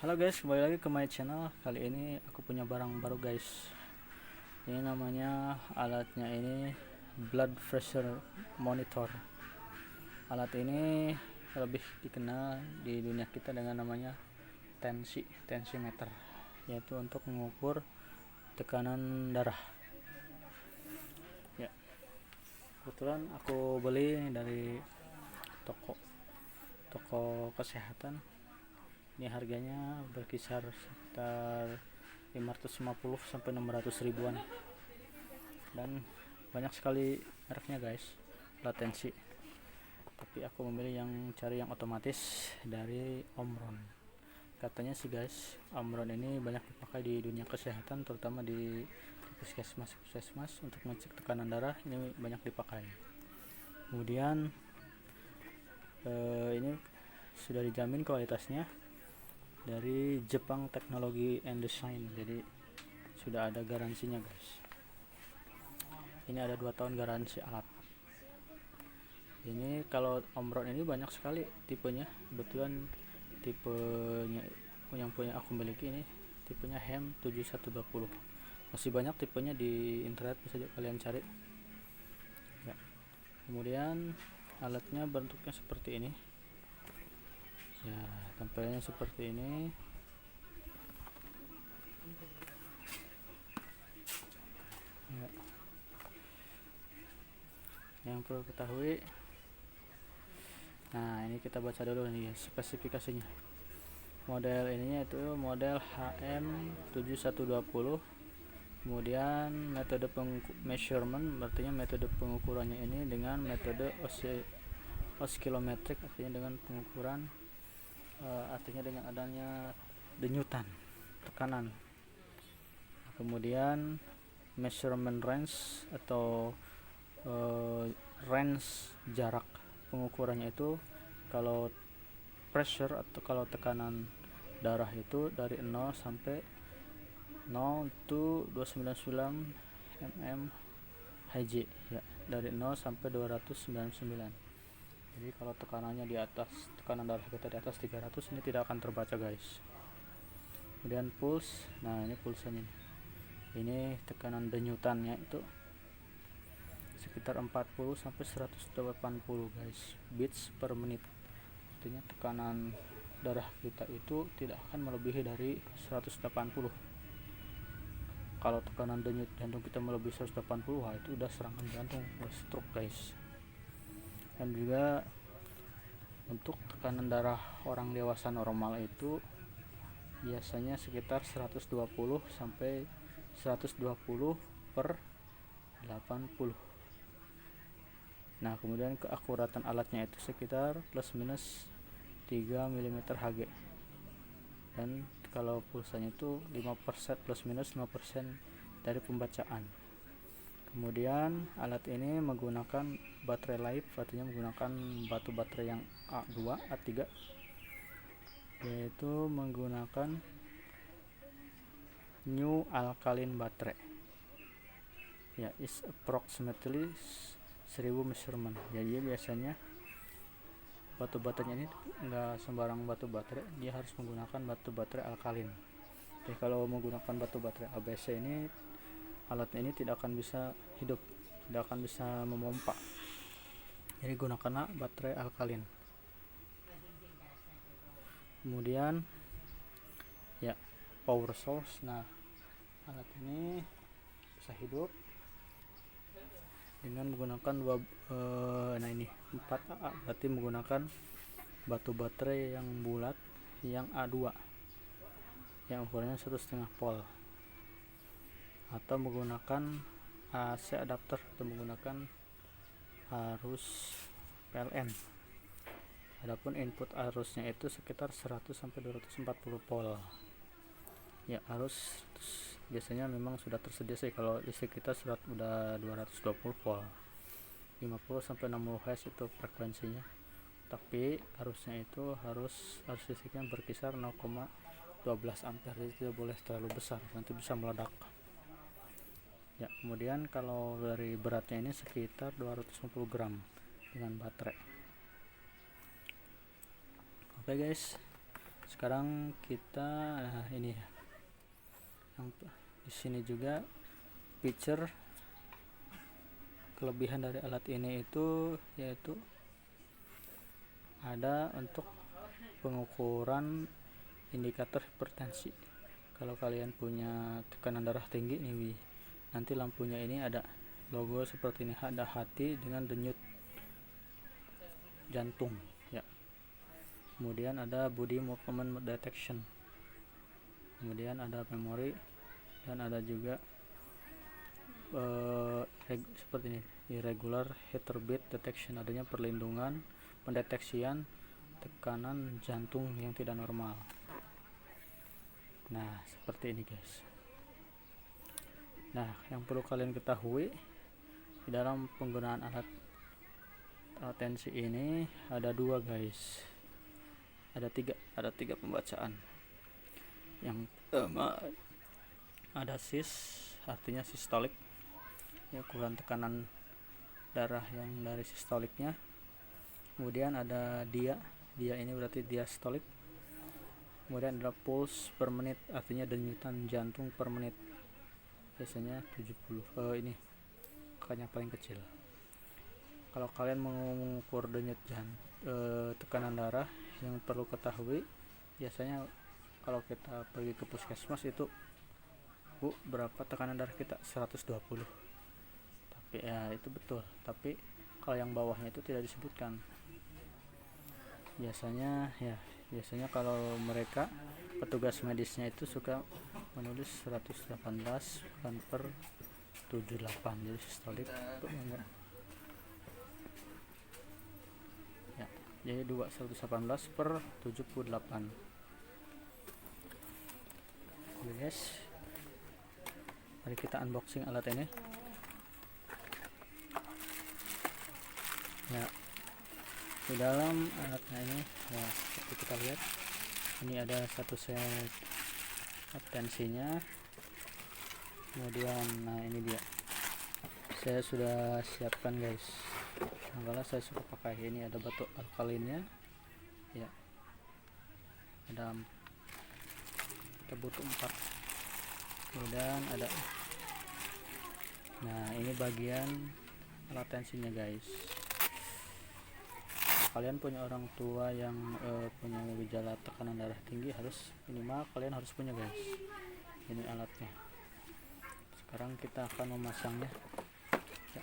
Halo guys, kembali lagi ke my channel. Kali ini aku punya barang baru guys. Ini namanya, alatnya ini blood pressure monitor. Alat ini lebih dikenal di dunia kita dengan namanya tensimeter, yaitu untuk mengukur tekanan darah. Ya, kebetulan aku beli dari toko kesehatan. Ini harganya berkisar sekitar 550 sampai 600 ribuan, dan banyak sekali mereknya guys, latensi. Tapi aku memilih cari yang otomatis dari Omron. Katanya sih guys, Omron ini banyak dipakai di dunia kesehatan, terutama di puskesmas untuk mengecek tekanan darah. Ini banyak dipakai. Kemudian ini sudah dijamin kualitasnya dari Jepang Technology and Design, jadi sudah ada garansinya guys. Ini ada 2 tahun garansi alat. Ini kalau Omron ini banyak sekali tipenya. Kebetulan tipenya yang punya aku miliki ini tipenya HEM 7120. Masih banyak tipenya di internet, bisa kalian cari ya. Kemudian alatnya bentuknya seperti ini ya, tampilannya seperti ini ya. Yang perlu ketahui, nah ini kita baca dulu nih spesifikasinya. Model ininya itu model HM7120. Kemudian metode measurement, artinya metode pengukurannya ini dengan metode oscillometric, artinya dengan pengukuran artinya dengan adanya denyutan tekanan. Kemudian measurement range atau range jarak pengukurannya itu, kalau pressure atau kalau tekanan darah itu dari 0 sampai 0 to 299 mm Hg ya, dari 0 sampai 299. Jadi kalau tekanannya di atas, tekanan darah kita di atas 300, ini tidak akan terbaca guys. Kemudian pulse, nah ini pulsanya, ini tekanan denyutannya itu sekitar 40 sampai 180 guys, beats per menit. Artinya tekanan darah kita itu tidak akan melebihi dari 180. Kalau tekanan denyut jantung kita melebihi 180, wah itu udah serangan jantung, udah stroke guys. Dan juga untuk tekanan darah orang dewasa normal itu biasanya sekitar 120 sampai 120 per 80. Nah, kemudian keakuratan alatnya itu sekitar plus minus 3 mm Hg. Dan kalau pulsanya itu 5%, plus minus 5% dari pembacaan. Kemudian alat ini menggunakan baterai live, artinya menggunakan batu baterai yang A2, A3, yaitu menggunakan new alkaline battery ya, is approximately 1000 measurement. Jadi biasanya batu baterainya ini enggak sembarang batu baterai, dia harus menggunakan batu baterai alkalin. Jadi kalau menggunakan batu baterai ABC ini, alatnya ini tidak akan bisa hidup, tidak akan bisa memompa. Jadi gunakanlah baterai alkalin. Kemudian ya, power source. Nah, alat ini bisa hidup dengan menggunakan 4AA, berarti menggunakan batu baterai yang bulat yang A2 yang ukurannya 1,5 volt, atau menggunakan AC adapter, atau menggunakan arus PLN. Adapun input arusnya itu sekitar 100 sampai 240 volt ya. Arus biasanya memang sudah tersedia sih, kalau listrik kita udah 220 volt, 50 sampai 60 Hz itu frekuensinya. Tapi arusnya itu arus listriknya berkisar 0,12 ampere, jadi tidak boleh terlalu besar, nanti bisa meledak ya. Kemudian kalau dari beratnya ini sekitar 250 gram dengan baterai. Oke guys, Sekarang kita ini ya, yang di sini juga feature kelebihan dari alat ini itu yaitu ada untuk pengukuran indikator hipertensi. Kalau kalian punya tekanan darah tinggi nih, nanti lampunya ini ada logo seperti ini, ada hati dengan denyut jantung ya. Kemudian ada body movement detection, kemudian ada memori, dan ada juga seperti ini, irregular heartbeat detection, adanya perlindungan pendeteksian tekanan jantung yang tidak normal. Nah, seperti ini guys. Nah, yang perlu kalian ketahui di dalam penggunaan alat tensi ini ada dua guys, ada tiga pembacaan. Yang pertama ada SIS, artinya sistolik ya, ukuran tekanan darah yang dari sistoliknya. Kemudian ada dia ini berarti diastolik. Kemudian ada pulse per menit, artinya denyutan jantung per menit, biasanya 70. Ini angkanya paling kecil. Kalau kalian mengukur denyut tekanan darah, yang perlu ketahui biasanya kalau kita pergi ke puskesmas itu, Bu, berapa tekanan darah kita? 120. Tapi ya itu betul, tapi kalau yang bawahnya itu tidak disebutkan. Biasanya kalau mereka petugas medisnya itu suka menulis 118 bukan per 78, jadi sistolik itu enggak ya, jadi 118 per 78. Yes, mari kita unboxing alat ini ya. Di dalam alatnya ini ya, seperti kita lihat ini ada satu set tensinya. Kemudian nah ini dia, saya sudah siapkan guys. Nah, saya suka pakai ini, ada batu alkalinnya ya, ada kita butuh 4. Kemudian ada, nah ini bagian alat tensinya guys. Kalian punya orang tua yang punya gejala tekanan darah tinggi, harus minimal kalian harus punya guys ini alatnya. Sekarang kita akan memasangnya ya.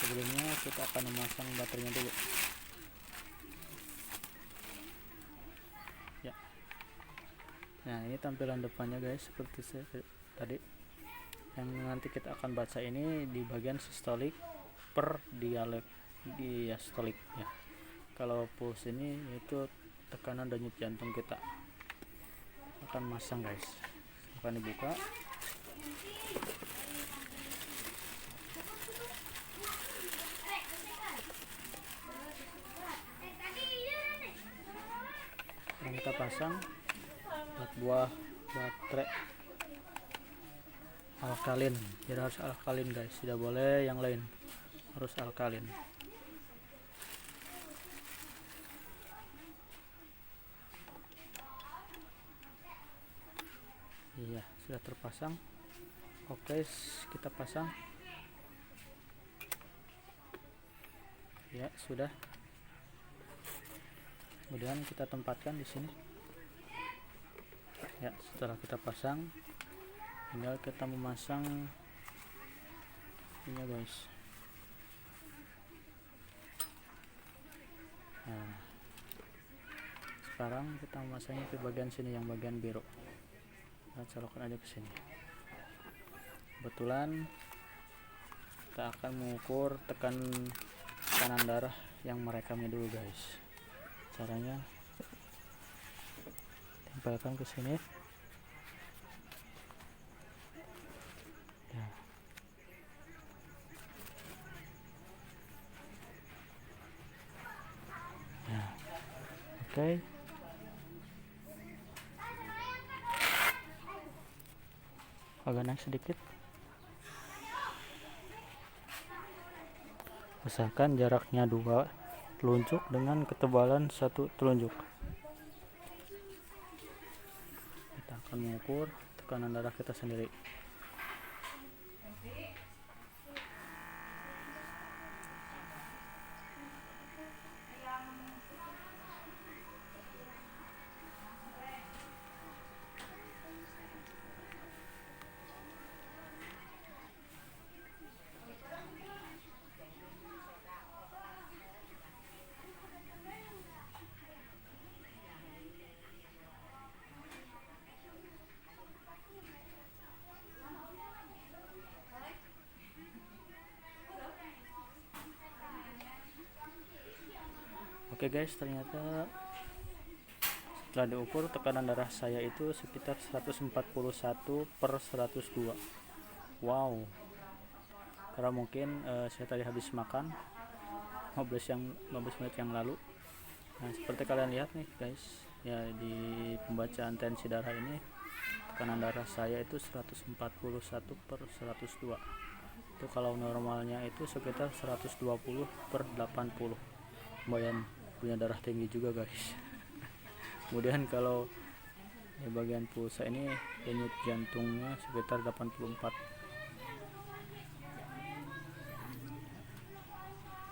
Sebelumnya kita akan memasang baterainya dulu ya. Nah, ini tampilan depannya guys, seperti tadi. Yang nanti kita akan baca ini di bagian sistolik per diastolik ya. Kalau pulse ini yaitu tekanan denyut jantung kita. Akan masang guys, akan dibuka. Yang kita pasang 4 buah baterai alkalin, jadi harus alkalin guys, tidak boleh yang lain, harus alkalin. Iya, sudah terpasang. Oke, kita pasang ya, sudah. Kemudian kita tempatkan di sini ya. Setelah kita pasang, tinggal kita memasang ini guys. Nah, sekarang kita memasangnya ke bagian sini, yang bagian biru. Kita colokan aja ke sini. Kebetulan kita akan mengukur tekanan darah yang merekamnya dulu guys. Caranya tempelkan ke sini ya. Ya, oke. Agak naik sedikit. Usahakan jaraknya 2 telunjuk dengan ketebalan 1 telunjuk. akan mengukur tekanan darah kita sendiri. Oke guys, ternyata setelah diukur tekanan darah saya itu sekitar 141/102. Wow, karena mungkin saya tadi habis makan 15 menit yang lalu. Nah, seperti kalian lihat nih guys, ya di pembacaan tensi darah ini tekanan darah saya itu 141/102. Itu kalau normalnya itu sekitar 120/80. Lumayan punya darah tinggi juga guys. Kemudian kalau di bagian pulsa ini denyut jantungnya sekitar 84.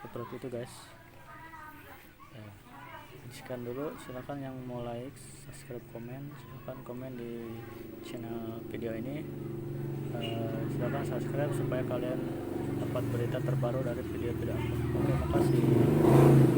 Seperti itu guys. Ya, sekian dulu. Silahkan yang mau like, subscribe, komen, silahkan komen di channel video ini. Silahkan subscribe supaya kalian dapat berita terbaru dari video-video aku. Oke, makasih.